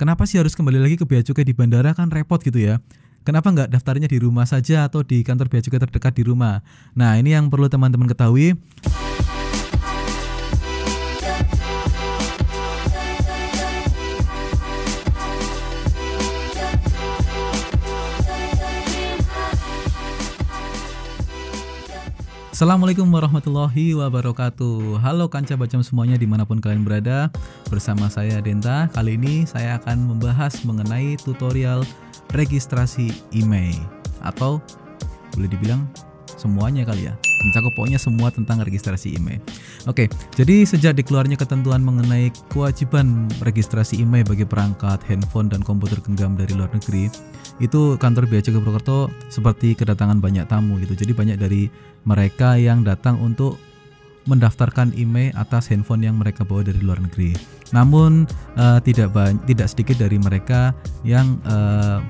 kenapa sih harus kembali lagi ke bea cukai di bandara, kan repot gitu ya. Kenapa nggak daftarnya di rumah saja atau di kantor bea cukai terdekat di rumah? Nah, ini yang perlu teman-teman ketahui. Assalamualaikum warahmatullahi wabarakatuh. Halo kanca bacem semuanya dimanapun kalian berada. Bersama saya Denta. Kali ini saya akan membahas mengenai tutorial registrasi IMEI, atau boleh dibilang semuanya kali ya, mencakup pokoknya semua tentang registrasi IMEI. Oke, jadi sejak dikeluarnya ketentuan mengenai kewajiban registrasi IMEI bagi perangkat handphone dan komputer genggam dari luar negeri, itu kantor Bea Cukai Purwokerto seperti kedatangan banyak tamu gitu. Jadi banyak dari mereka yang datang untuk mendaftarkan IMEI atas handphone yang mereka bawa dari luar negeri. Namun tidak sedikit dari mereka yang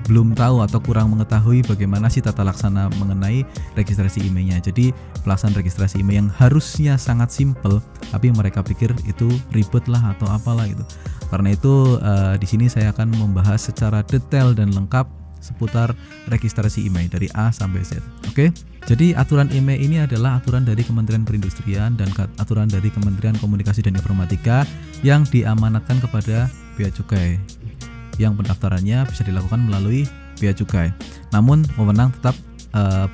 belum tahu atau kurang mengetahui bagaimana sih tata laksana mengenai registrasi IMEI-nya. Jadi pelaksanaan registrasi IMEI yang harusnya sangat simpel, tapi mereka pikir itu ribet lah atau apalah gitu. Karena itu di sini saya akan membahas secara detail dan lengkap seputar registrasi IMEI dari A sampai Z. Oke. Jadi aturan IMEI ini adalah aturan dari Kementerian Perindustrian dan aturan dari Kementerian Komunikasi dan Informatika yang diamanatkan kepada Bea Cukai. Yang pendaftarannya bisa dilakukan melalui Bea Cukai. Namun wewenang tetap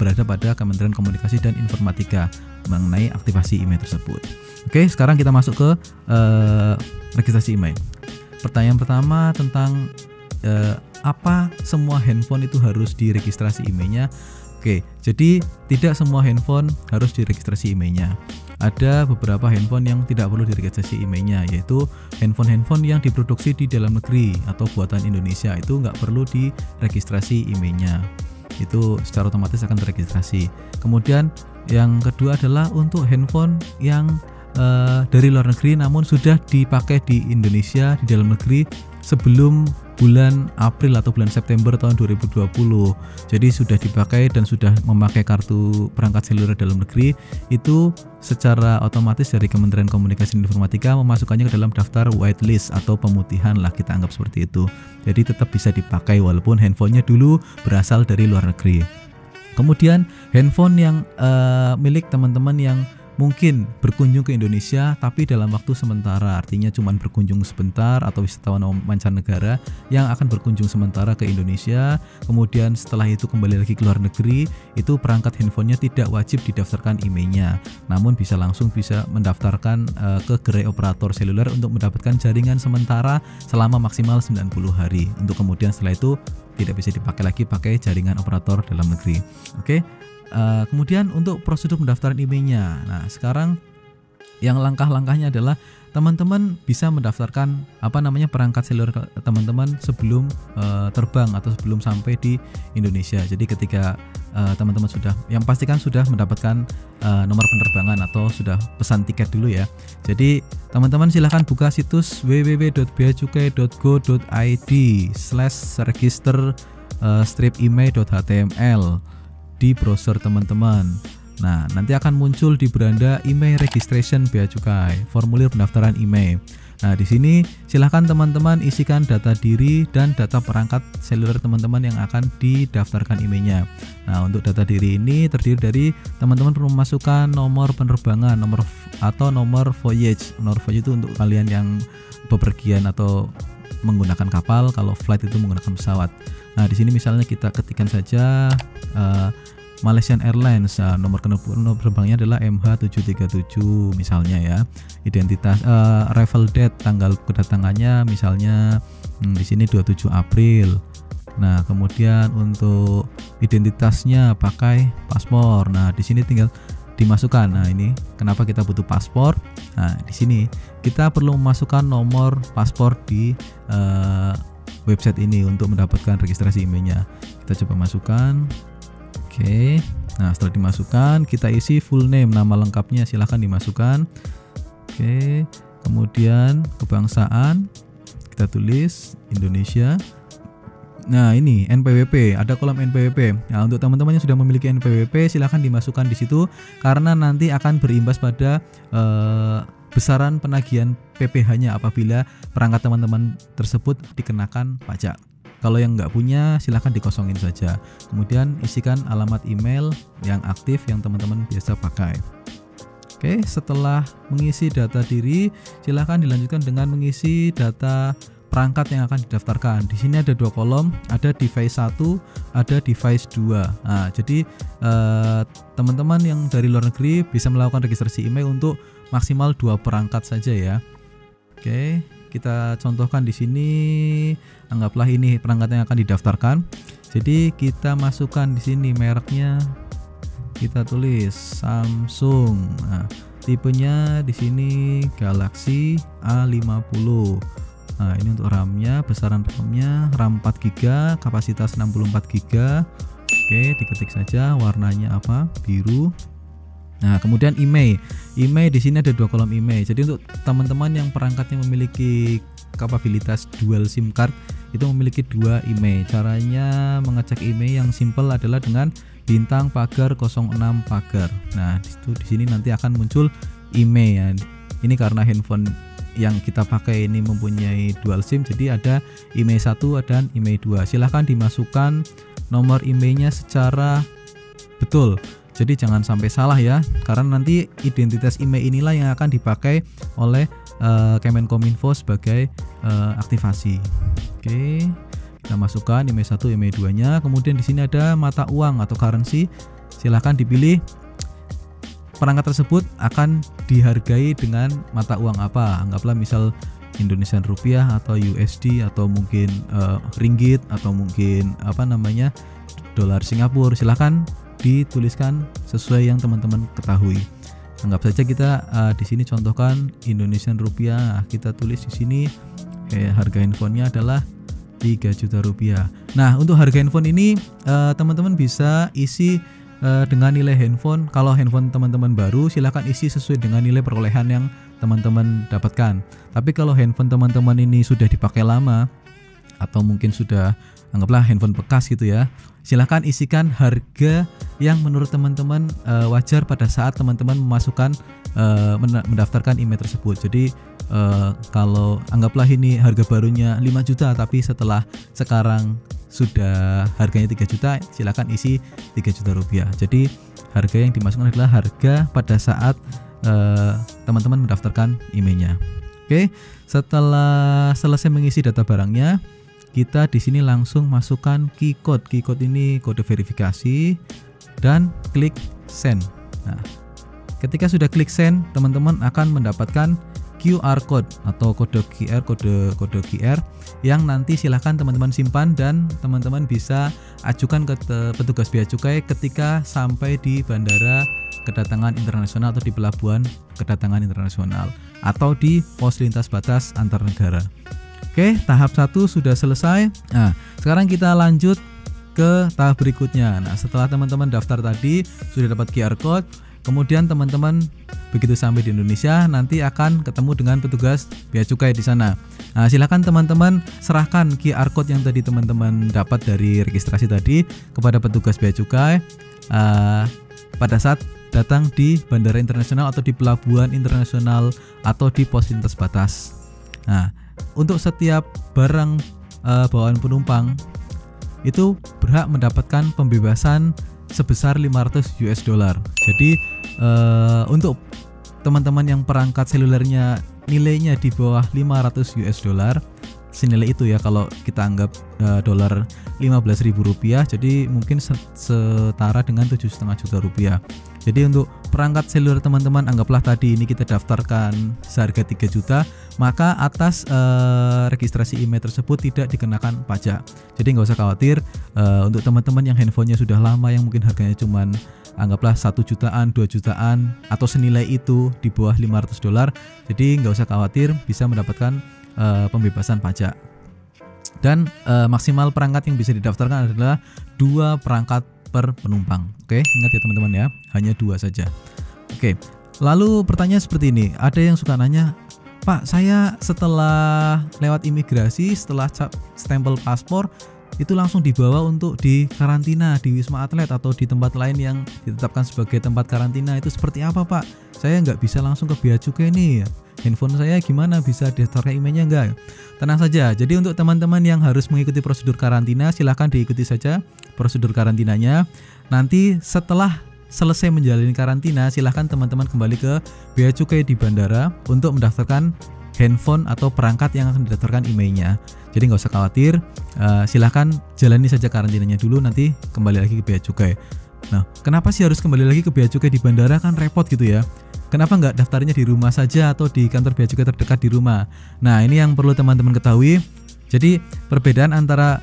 berada pada Kementerian Komunikasi dan Informatika mengenai aktivasi IMEI tersebut. Oke, sekarang kita masuk ke registrasi IMEI. Pertanyaan pertama tentang apa semua handphone itu harus diregistrasi IMEI-nya? Oke, jadi tidak semua handphone harus diregistrasi IMEI-nya. Ada beberapa handphone yang tidak perlu diregistrasi IMEI-nya, yaitu handphone-handphone yang diproduksi di dalam negeri atau buatan Indonesia, itu nggak perlu diregistrasi IMEI-nya. Itu secara otomatis akan terregistrasi. Kemudian yang kedua adalah untuk handphone yang dari luar negeri namun sudah dipakai di Indonesia di dalam negeri sebelum bulan April atau bulan September tahun 2020. Jadi sudah dipakai dan sudah memakai kartu perangkat seluler dalam negeri, itu secara otomatis dari Kementerian Komunikasi dan Informatika memasukkannya ke dalam daftar whitelist atau pemutihan lah, kita anggap seperti itu. Jadi tetap bisa dipakai walaupun handphonenya dulu berasal dari luar negeri. Kemudian handphone yang milik teman-teman yang mungkin berkunjung ke Indonesia tapi dalam waktu sementara, artinya cuma berkunjung sebentar, atau wisatawan mancanegara yang akan berkunjung sementara ke Indonesia, kemudian setelah itu kembali lagi ke luar negeri, itu perangkat handphonenya tidak wajib didaftarkan IMEI-nya, namun bisa mendaftarkan ke gerai operator seluler untuk mendapatkan jaringan sementara selama maksimal 90 hari, untuk kemudian setelah itu tidak bisa dipakai lagi pakai jaringan operator dalam negeri. Oke. Kemudian untuk prosedur pendaftaran IMEI-nya. Nah, sekarang yang langkah-langkahnya adalah teman-teman bisa mendaftarkan perangkat seluler teman-teman sebelum terbang atau sebelum sampai di Indonesia. Jadi ketika teman-teman sudah mendapatkan nomor penerbangan atau sudah pesan tiket dulu ya. Jadi teman-teman silahkan buka situs www.beacukai.go.id/register-imei.html di browser teman-teman. Nah, nanti akan muncul di beranda IMEI Registration Bea Cukai, formulir pendaftaran IMEI. Nah, di sini silahkan teman-teman isikan data diri dan data perangkat seluler teman-teman yang akan didaftarkan IMEI-nya. Nah, untuk data diri ini terdiri dari teman-teman perlu memasukkan nomor penerbangan, nomor voyage. Nomor voyage itu untuk kalian yang bepergian atau menggunakan kapal, kalau flight itu menggunakan pesawat. Nah, di sini misalnya kita ketikkan saja Malaysian Airlines, nomor penerbangannya adalah MH737 misalnya ya. Identitas arrival date, tanggal kedatangannya misalnya di sini 27 April. Nah, kemudian untuk identitasnya pakai paspor. Nah, di sini tinggal dimasukkan. Nah, ini kenapa kita butuh paspor? Nah, di sini kita perlu memasukkan nomor paspor di website ini untuk mendapatkan registrasi IMEI-nya. Kita coba masukkan. Oke. Nah, setelah dimasukkan, kita isi full name, nama lengkapnya silahkan dimasukkan. Oke. Kemudian kebangsaan kita tulis Indonesia. Nah, ini NPWP, ada kolom NPWP. Nah, untuk teman-teman yang sudah memiliki NPWP silahkan dimasukkan di situ karena nanti akan berimbas pada besaran penagihan PPh-nya apabila perangkat teman-teman tersebut dikenakan pajak. Kalau yang nggak punya silahkan dikosongin saja. Kemudian isikan alamat email yang aktif yang teman-teman biasa pakai. Oke, setelah mengisi data diri, silahkan dilanjutkan dengan mengisi data perangkat yang akan didaftarkan. Di sini ada 2 kolom, ada device 1, ada device 2. Nah, jadi teman-teman yang dari luar negeri bisa melakukan registrasi email untuk maksimal 2 perangkat saja ya. Oke, kita contohkan di sini. Anggaplah ini perangkat yang akan didaftarkan. Jadi kita masukkan di sini mereknya. Kita tulis Samsung. Nah, tipenya di sini Galaxy A50. Nah, ini untuk RAM-nya, besaran RAM-nya RAM 4GB, kapasitas 64GB. Oke, diketik saja warnanya apa? Biru. Nah, kemudian email. Email di sini ada 2 kolom email. Jadi untuk teman-teman yang perangkatnya memiliki kapabilitas dual SIM card itu memiliki 2 email. Caranya mengecek email yang simple adalah dengan bintang pagar 06 pagar. Nah, di sini nanti akan muncul email ya. Ini karena handphone yang kita pakai ini mempunyai dual SIM, jadi ada email 1 dan email 2. Silahkan dimasukkan nomor emailnya secara betul. Jadi jangan sampai salah ya, karena nanti identitas email inilah yang akan dipakai oleh Kemenkominfo sebagai aktivasi. Oke, kita masukkan email 1, email 2-nya. Kemudian di sini ada mata uang atau currency. Silahkan dipilih perangkat tersebut akan dihargai dengan mata uang apa. Anggaplah misal Indonesian rupiah atau USD atau mungkin ringgit atau mungkin dolar Singapura. Silahkan dituliskan sesuai yang teman-teman ketahui. Anggap saja kita di sini contohkan Indonesian rupiah. Kita tulis di sini harga handphonenya adalah 3 juta rupiah. Nah, untuk harga handphone ini teman-teman bisa isi dengan nilai handphone. Kalau handphone teman-teman baru, silahkan isi sesuai dengan nilai perolehan yang teman-teman dapatkan. Tapi kalau handphone teman-teman ini sudah dipakai lama atau mungkin sudah anggaplah handphone bekas gitu ya, silahkan isikan harga yang menurut teman-teman wajar pada saat teman-teman memasukkan mendaftarkan email tersebut. Jadi kalau anggaplah ini harga barunya 5 juta tapi setelah sekarang sudah harganya 3 juta, silakan isi 3 juta rupiah. Jadi harga yang dimasukkan adalah harga pada saat teman-teman mendaftarkan emailnya. Oke, setelah selesai mengisi data barangnya, kita di sini langsung masukkan key code. Key code ini kode verifikasi dan klik send. Nah, ketika sudah klik send, teman-teman akan mendapatkan QR code atau kode QR yang nanti silahkan teman-teman simpan dan teman-teman bisa ajukan ke petugas bea cukai ketika sampai di bandara kedatangan internasional atau di pelabuhan kedatangan internasional atau di pos lintas batas antar negara. Oke, tahap 1 sudah selesai. Nah, sekarang kita lanjut ke tahap berikutnya. Nah, setelah teman-teman daftar tadi sudah dapat QR code, kemudian teman-teman begitu sampai di Indonesia nanti akan ketemu dengan petugas bea cukai di sana. Nah, silakan teman-teman serahkan QR code yang tadi teman-teman dapat dari registrasi tadi kepada petugas bea cukai pada saat datang di bandara internasional atau di pelabuhan internasional atau di pos lintas batas. Nah, untuk setiap barang bawaan penumpang itu berhak mendapatkan pembebasan sebesar 500 US dollar. Jadi untuk teman-teman yang perangkat selulernya nilainya di bawah 500 US dollar, senilai itu ya kalau kita anggap dolar 15.000 rupiah, jadi mungkin setara dengan 7,5 juta rupiah. Jadi untuk perangkat seluler teman-teman anggaplah tadi ini kita daftarkan seharga 3 juta, maka atas registrasi email tersebut tidak dikenakan pajak. Jadi nggak usah khawatir. Untuk teman-teman yang handphonenya sudah lama yang mungkin harganya cuman anggaplah 1 jutaan, 2 jutaan atau senilai itu di bawah 500 dolar, jadi nggak usah khawatir, bisa mendapatkan pembebasan pajak. Dan maksimal perangkat yang bisa didaftarkan adalah 2 perangkat per penumpang. Oke, ingat ya teman-teman ya, hanya 2 saja. Oke, lalu pertanyaan seperti ini, ada yang suka nanya, Pak, saya setelah lewat imigrasi, setelah stempel paspor, itu langsung dibawa untuk dikarantina di Wisma Atlet atau di tempat lain yang ditetapkan sebagai tempat karantina. Itu seperti apa Pak? Saya nggak bisa langsung ke Bea Cukai nih, handphone saya gimana, bisa daftarkan emailnya nggak? Tenang saja, jadi untuk teman-teman yang harus mengikuti prosedur karantina, silahkan diikuti saja prosedur karantinanya. Nanti setelah selesai menjalani karantina, silahkan teman-teman kembali ke Bea Cukai di bandara untuk mendaftarkan handphone atau perangkat yang akan didaftarkan emailnya. Jadi nggak usah khawatir, silahkan jalani saja karantinanya dulu, nanti kembali lagi ke Bea Cukai. Nah, kenapa sih harus kembali lagi ke Bea Cukai di bandara, kan repot gitu ya? Kenapa nggak daftarnya di rumah saja atau di kantor Bea Cukai terdekat di rumah? Nah, ini yang perlu teman-teman ketahui. Jadi perbedaan antara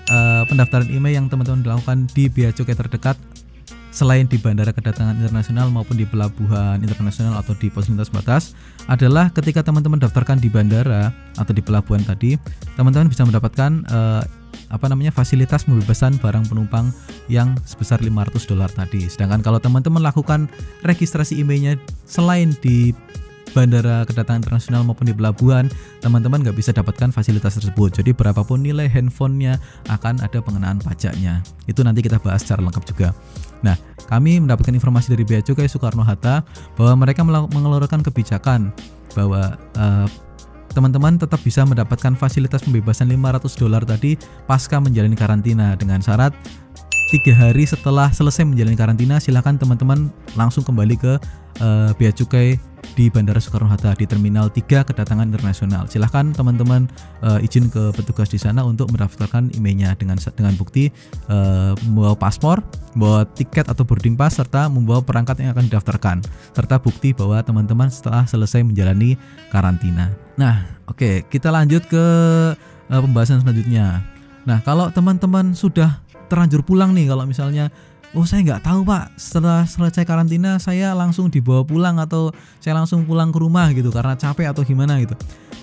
pendaftaran email yang teman-teman lakukan di Bea Cukai terdekat selain di bandara kedatangan internasional maupun di pelabuhan internasional atau di pos lintas batas adalah ketika teman-teman daftarkan di bandara atau di pelabuhan tadi, teman-teman bisa mendapatkan fasilitas pembebasan barang penumpang yang sebesar $500 tadi. Sedangkan kalau teman-teman lakukan registrasi emailnya selain di bandara kedatangan internasional maupun di pelabuhan, teman-teman nggak bisa dapatkan fasilitas tersebut. Jadi berapapun nilai handphonenya akan ada pengenaan pajaknya. Itu nanti kita bahas secara lengkap juga. Nah, kami mendapatkan informasi dari Bea Cukai Soekarno-Hatta bahwa mereka mengeluarkan kebijakan bahwa teman-teman tetap bisa mendapatkan fasilitas pembebasan $500 tadi pasca menjalani karantina, dengan syarat 3 hari setelah selesai menjalani karantina silakan teman-teman langsung kembali ke Bea Cukai di Bandara Soekarno-Hatta di Terminal 3 Kedatangan Internasional. Silahkan teman-teman izin ke petugas di sana untuk mendaftarkan emailnya dengan bukti membawa paspor, membawa tiket atau boarding pass, serta membawa perangkat yang akan didaftarkan, serta bukti bahwa teman-teman setelah selesai menjalani karantina. Nah, oke, kita lanjut ke pembahasan selanjutnya. Nah, kalau teman-teman sudah terlanjur pulang nih, kalau misalnya saya nggak tahu Pak, setelah selesai karantina saya langsung dibawa pulang atau saya langsung pulang ke rumah gitu karena capek atau gimana gitu.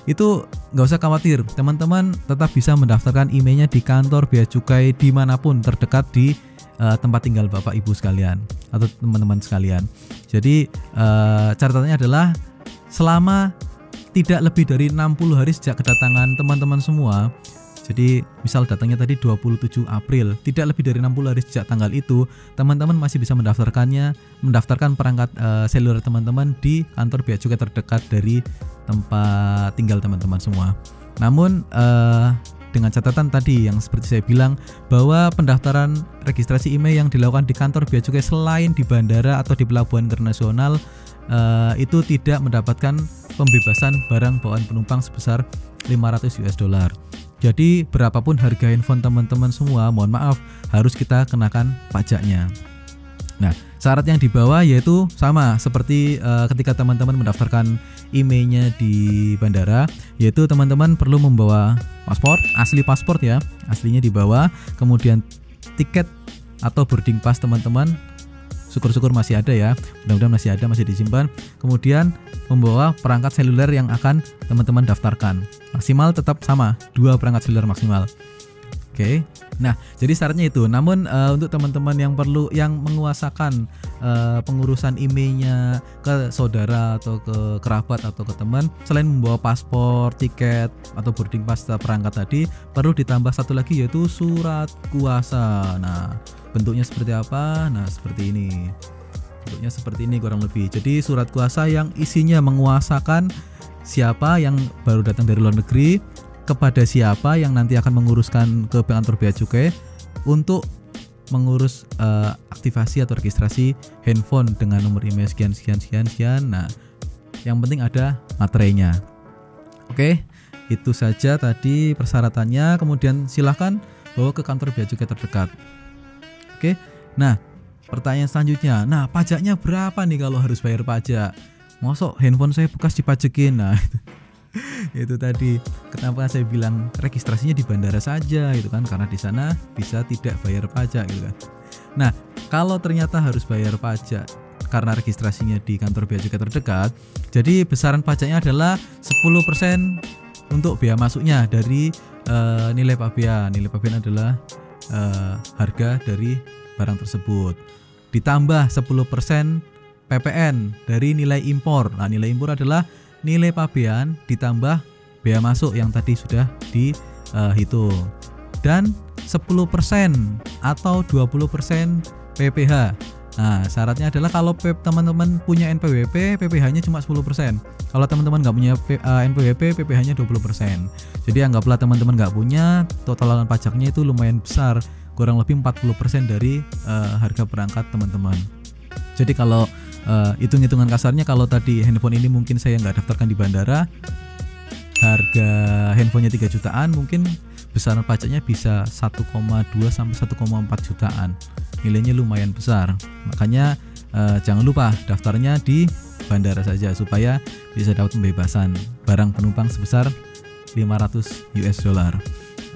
Itu nggak usah khawatir, teman-teman tetap bisa mendaftarkan emailnya di kantor Bea Cukai dimanapun terdekat di tempat tinggal Bapak Ibu sekalian atau teman-teman sekalian. Jadi catatannya adalah selama tidak lebih dari 60 hari sejak kedatangan teman-teman semua. Jadi misal datangnya tadi 27 April, tidak lebih dari 60 hari sejak tanggal itu, teman-teman masih bisa mendaftarkan perangkat seluler teman-teman di kantor Bea Cukai terdekat dari tempat tinggal teman-teman semua. Namun dengan catatan tadi yang seperti saya bilang, bahwa pendaftaran registrasi email yang dilakukan di kantor Bea Cukai selain di bandara atau di pelabuhan internasional itu tidak mendapatkan pembebasan barang bawaan penumpang sebesar $500. Jadi berapapun harga handphone teman-teman semua, mohon maaf, harus kita kenakan pajaknya. Nah, syarat yang dibawa yaitu sama seperti ketika teman-teman mendaftarkan emailnya di bandara, yaitu teman-teman perlu membawa paspor, asli paspor ya, aslinya dibawa, kemudian tiket atau boarding pass teman-teman, syukur-syukur masih ada ya, mudah-mudahan masih ada, masih disimpan. Kemudian membawa perangkat seluler yang akan teman-teman daftarkan. Maksimal tetap sama, 2 perangkat seluler maksimal. Oke. Nah, jadi syaratnya itu. Namun untuk teman-teman yang menguasakan pengurusan emailnya ke saudara atau ke kerabat atau ke teman, selain membawa paspor, tiket atau boarding pass perangkat tadi, perlu ditambah satu lagi yaitu surat kuasa. Nah, bentuknya seperti apa? Nah, seperti ini. Bentuknya seperti ini kurang lebih. Jadi surat kuasa yang isinya menguasakan siapa yang baru datang dari luar negeri kepada siapa yang nanti akan menguruskan ke kantor Bea Cukai untuk mengurus aktivasi atau registrasi handphone dengan nomor email sekian. Nah, yang penting ada materainya. Oke, itu saja tadi persyaratannya. Kemudian silahkan bawa ke kantor Bea Cukai terdekat. Oke, nah pertanyaan selanjutnya, nah pajaknya berapa nih kalau harus bayar pajak? Mosok handphone saya bekas dipajekin? Nah itu tadi kenapa saya bilang registrasinya di bandara saja gitu kan, karena di sana bisa tidak bayar pajak gitu kan. Nah, kalau ternyata harus bayar pajak karena registrasinya di kantor Bea Cukai terdekat, jadi besaran pajaknya adalah 10% untuk bea masuknya dari nilai pabean. Nilai pabean adalah harga dari barang tersebut, ditambah 10% PPN dari nilai impor. Nah, nilai impor adalah nilai pabean ditambah bea masuk yang tadi sudah dihitung. Dan 10% atau 20% PPh. Nah, syaratnya adalah kalau teman-teman punya NPWP, PPh-nya cuma 10%. Kalau teman-teman nggak punya NPWP, PPh-nya 20%. Jadi anggaplah teman-teman nggak punya, totalan pajaknya itu lumayan besar, kurang lebih 40% dari harga perangkat teman-teman. Jadi kalau hitung-hitungan kasarnya, kalau tadi handphone ini mungkin saya nggak daftarkan di bandara, harga handphonenya 3 jutaan, mungkin besaran pajaknya bisa 1,2 sampai 1,4 jutaan. Nilainya lumayan besar. Makanya jangan lupa daftarnya di bandara saja supaya bisa dapat pembebasan barang penumpang sebesar 500 US dollar.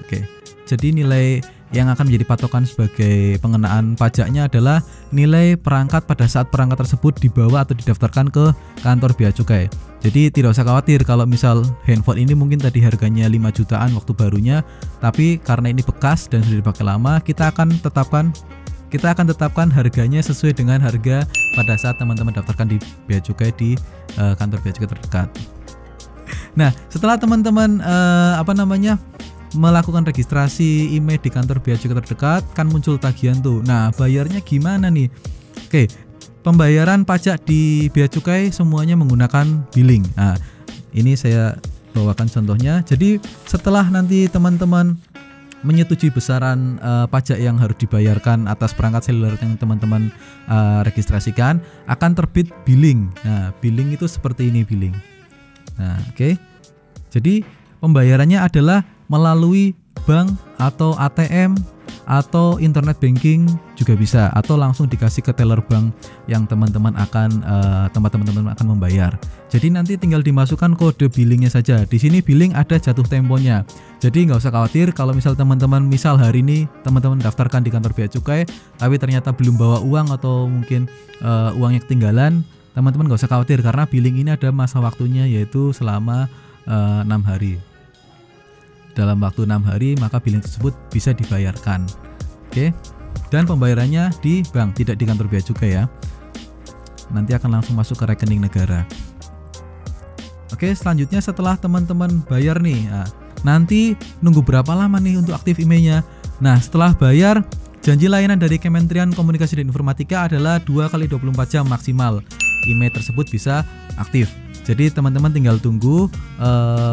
Oke. Jadi nilai yang akan menjadi patokan sebagai pengenaan pajaknya adalah nilai perangkat pada saat perangkat tersebut dibawa atau didaftarkan ke kantor bea cukai. Jadi tidak usah khawatir kalau misal handphone ini mungkin tadi harganya 5 jutaan waktu barunya, tapi karena ini bekas dan sudah dipakai lama, kita akan tetapkan harganya sesuai dengan harga pada saat teman-teman daftarkan di bea cukai di kantor bea cukai terdekat. Nah, setelah teman-teman melakukan registrasi IMEI di kantor bea cukai terdekat, kan muncul tagihan tuh. Nah, bayarnya gimana nih? Oke, pembayaran pajak di bea cukai semuanya menggunakan billing. Nah, ini saya bawakan contohnya. Jadi setelah nanti teman-teman menyetujui besaran pajak yang harus dibayarkan atas perangkat seluler yang teman-teman registrasikan, akan terbit billing. Nah, billing itu seperti ini billing. Nah, oke. Jadi pembayarannya adalah melalui bank atau ATM atau internet banking juga bisa, atau langsung dikasih ke teller bank yang teman-teman akan tempat teman-teman akan membayar. Jadi nanti tinggal dimasukkan kode billingnya saja. Di sini billing ada jatuh temponya. Jadi nggak usah khawatir kalau misal teman-teman hari ini teman-teman daftarkan di kantor bea cukai tapi ternyata belum bawa uang atau mungkin uangnya ketinggalan, teman-teman nggak usah khawatir karena billing ini ada masa waktunya, yaitu selama 6 hari. Dalam waktu 6 hari maka billing tersebut bisa dibayarkan. Oke. Dan pembayarannya di bank, tidak di kantor bea cukai ya. Nanti akan langsung masuk ke rekening negara. Oke, selanjutnya setelah teman-teman bayar nih, nanti nunggu berapa lama nih untuk aktif IMEI-nya? Nah, setelah bayar, janji layanan dari Kementerian Komunikasi dan Informatika adalah 2x24 jam maksimal IMEI tersebut bisa aktif. Jadi teman-teman tinggal tunggu,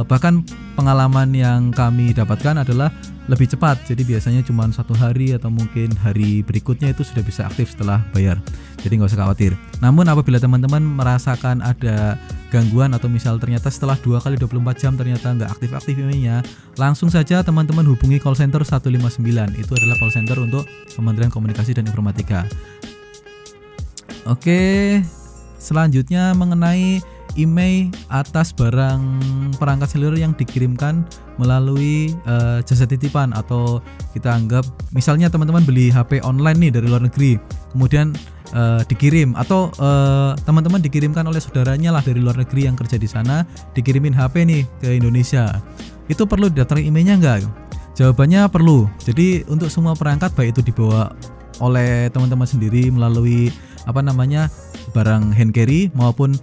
bahkan pengalaman yang kami dapatkan adalah lebih cepat. Jadi biasanya cuma 1 hari atau mungkin hari berikutnya itu sudah bisa aktif setelah bayar. Jadi nggak usah khawatir. Namun apabila teman-teman merasakan ada gangguan atau misal ternyata setelah 2x24 jam ternyata nggak aktif-aktif IMEI-nya, langsung saja teman-teman hubungi call center 159. Itu adalah call center untuk Kementerian Komunikasi dan Informatika. Oke, selanjutnya mengenai IMEI atas barang perangkat seluler yang dikirimkan melalui jasa titipan, atau kita anggap misalnya teman-teman beli HP online nih dari luar negeri, kemudian dikirim, atau teman-teman dikirimkan oleh saudaranya lah dari luar negeri yang kerja di sana, dikirimin HP nih ke Indonesia. Itu perlu didaftarin IMEI-nya enggak? Jawabannya perlu. Jadi untuk semua perangkat, baik itu dibawa oleh teman-teman sendiri melalui barang hand carry maupun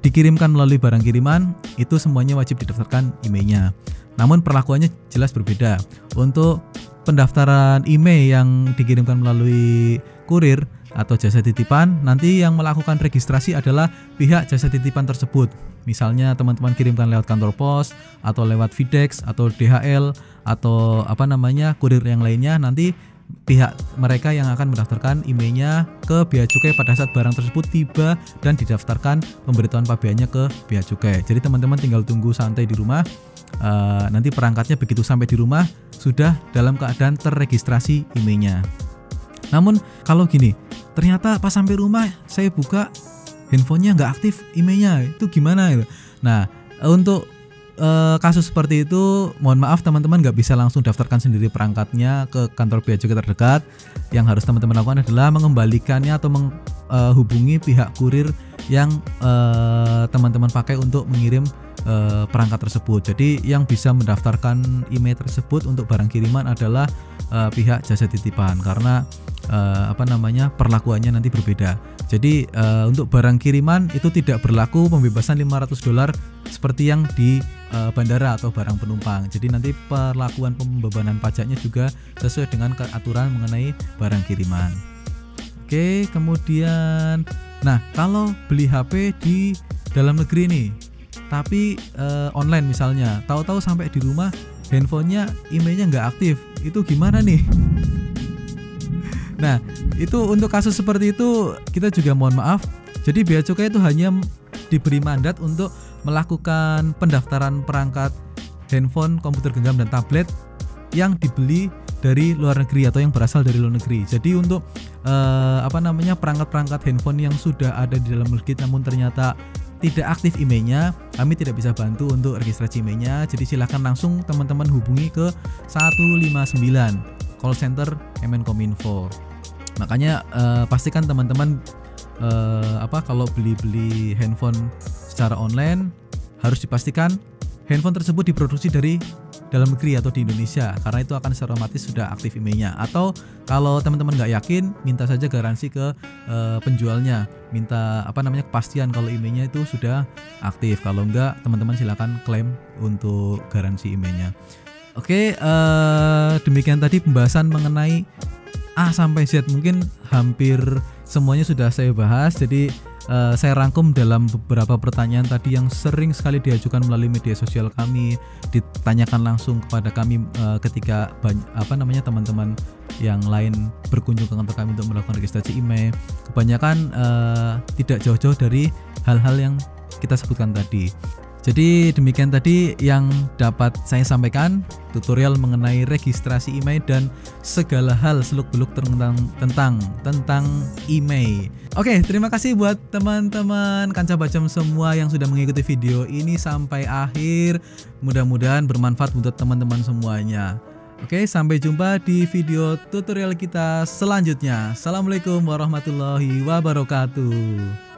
dikirimkan melalui barang kiriman, itu semuanya wajib didaftarkan IMEI-nya. Namun perlakuannya jelas berbeda. Untuk pendaftaran IMEI yang dikirimkan melalui kurir atau jasa titipan, nanti yang melakukan registrasi adalah pihak jasa titipan tersebut. Misalnya teman-teman kirimkan lewat kantor pos atau lewat FedEx atau DHL atau kurir yang lainnya, nanti pihak mereka yang akan mendaftarkan IMEI-nya ke bea cukai pada saat barang tersebut tiba dan didaftarkan pemberitahuan pabeannya ke bea cukai. Jadi teman-teman tinggal tunggu santai di rumah. Nanti perangkatnya begitu sampai di rumah sudah dalam keadaan terregistrasi IMEI-nya. Namun kalau gini, ternyata pas sampai rumah saya buka handphonenya nggak aktif IMEI-nya, itu gimana? Nah, untuk kasus seperti itu, mohon maaf teman-teman nggak bisa langsung daftarkan sendiri perangkatnya ke kantor bea cukai terdekat. Yang harus teman-teman lakukan adalah mengembalikannya atau menghubungi pihak kurir yang teman-teman pakai untuk mengirim perangkat tersebut. Jadi yang bisa mendaftarkan IMEI tersebut untuk barang kiriman adalah pihak jasa titipan, karena perlakuannya nanti berbeda. Jadi untuk barang kiriman itu tidak berlaku pembebasan $500 seperti yang di bandara atau barang penumpang. Jadi nanti perlakuan pembebanan pajaknya juga sesuai dengan aturan mengenai barang kiriman. Oke, kemudian nah kalau beli HP di dalam negeri nih, tapi online misalnya, tahu-tahu sampai di rumah handphonenya emailnya nggak aktif, itu gimana nih? Nah, itu untuk kasus seperti itu kita juga mohon maaf. Jadi Bea Cukai itu hanya diberi mandat untuk melakukan pendaftaran perangkat handphone, komputer genggam dan tablet yang dibeli dari luar negeri atau yang berasal dari luar negeri. Jadi untuk perangkat-perangkat handphone yang sudah ada di dalam negeri namun ternyata tidak aktif emailnya, kami tidak bisa bantu untuk registrasi emailnya. Jadi silakan langsung teman-teman hubungi ke 159 call center Kemenkominfo. Makanya pastikan teman-teman kalau beli handphone secara online harus dipastikan handphone tersebut diproduksi dari dalam negeri atau di Indonesia, karena itu akan secara otomatis sudah aktif emailnya. Atau kalau teman-teman nggak yakin, minta saja garansi ke penjualnya, minta kepastian kalau emailnya itu sudah aktif. Kalau enggak, teman-teman silakan klaim untuk garansi emailnya. Oke, demikian tadi pembahasan mengenai A sampai Z. Mungkin hampir semuanya sudah saya bahas. Jadi saya rangkum dalam beberapa pertanyaan tadi yang sering sekali diajukan melalui media sosial kami, ditanyakan langsung kepada kami ketika teman-teman yang lain berkunjung ke kantor kami untuk melakukan registrasi email. Kebanyakan tidak jauh-jauh dari hal-hal yang kita sebutkan tadi. Jadi demikian tadi yang dapat saya sampaikan, tutorial mengenai registrasi email dan segala hal seluk-beluk tentang email. Oke, terima kasih buat teman-teman Kanca Bacem semua yang sudah mengikuti video ini sampai akhir. Mudah-mudahan bermanfaat untuk teman-teman semuanya. Oke, sampai jumpa di video tutorial kita selanjutnya. Assalamualaikum warahmatullahi wabarakatuh.